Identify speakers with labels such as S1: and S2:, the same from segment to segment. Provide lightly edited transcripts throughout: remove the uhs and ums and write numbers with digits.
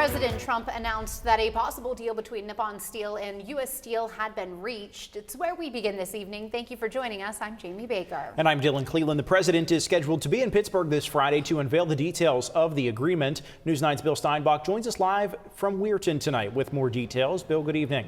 S1: President Trump announced that a possible deal between Nippon Steel and U.S. Steel had been reached. It's where we begin this evening. Thank you for joining us. I'm Jamie Baker.
S2: And I'm Dylan Cleland. The president is scheduled to be in Pittsburgh this Friday to unveil the details of the agreement. News 9's Bill Steinbach joins us live from Weirton tonight with more details. Bill, good evening.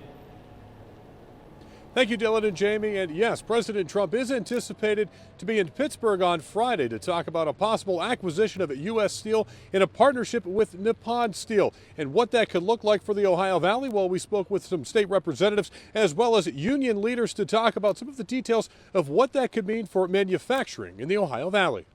S3: Thank you, Dylan and Jamie. And yes, President Trump is anticipated to be in Pittsburgh on Friday to talk about a possible acquisition of U.S. Steel in a partnership with Nippon Steel. And what that could look like for the Ohio Valley, well, we spoke with some state representatives as well as union leaders to talk about some of the details of what that could mean for manufacturing in the Ohio Valley.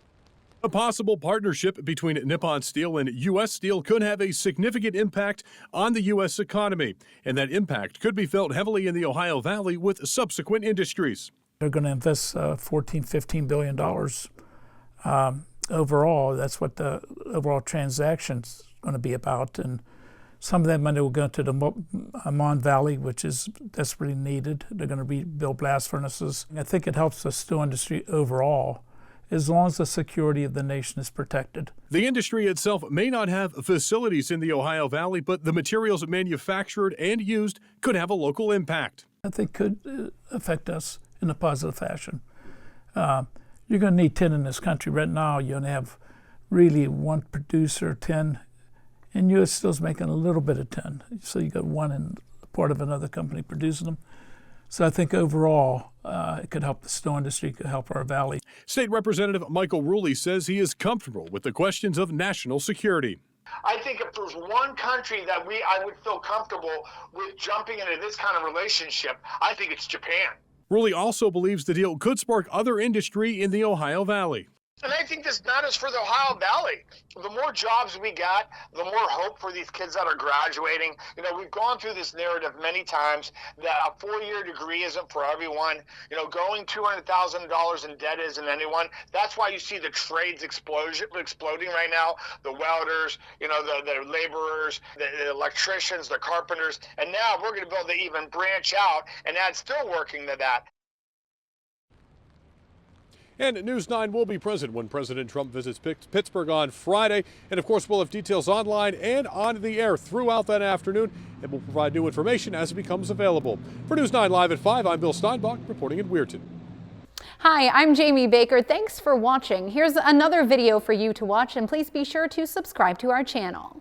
S3: A possible partnership between Nippon Steel and U.S. Steel could have a significant impact on the U.S. economy, and that impact could be felt heavily in the Ohio Valley with subsequent industries.
S4: They're going to invest $14–15 billion overall. That's what the overall transaction's going to be about, and some of that money will go to the Mon Valley, which is desperately needed. They're going to rebuild blast furnaces. I think it helps the steel industry overall, as long as the security of the nation is protected.
S3: The industry itself may not have facilities in the Ohio Valley, but the materials manufactured and used could have a local impact.
S4: I think could affect us in a positive fashion. You're going to need tin in this country. Right now, you only have really one producer, tin, and U.S. Steel's making a little bit of tin. So you got one in part of another company producing them. So I think overall, it could help the steel industry, could help our valley.
S3: State Representative Michael Rulli says he is comfortable with the questions of national security.
S5: I think if there's one country that I would feel comfortable with jumping into this kind of relationship, I think it's Japan.
S3: Rulli also believes the deal could spark other industry in the Ohio Valley.
S5: And I think this matters for the Ohio Valley. The more jobs we got, the more hope for these kids that are graduating. You know, we've gone through this narrative many times that a four-year degree isn't for everyone. You know, going $200,000 in debt isn't anyone. That's why you see the trades exploding right now. The welders, you know, the laborers, the electricians, the carpenters. And now we're going to be able to even branch out and add still working to that.
S3: And News 9 will be present when President Trump visits Pittsburgh on Friday. And of course, we'll have details online and on the air throughout that afternoon. And we'll provide new information as it becomes available. For News 9 Live at 5, I'm Bill Steinbach reporting in Weirton.
S1: Hi, I'm Jamie Baker. Thanks for watching. Here's another video for you to watch, and please be sure to subscribe to our channel.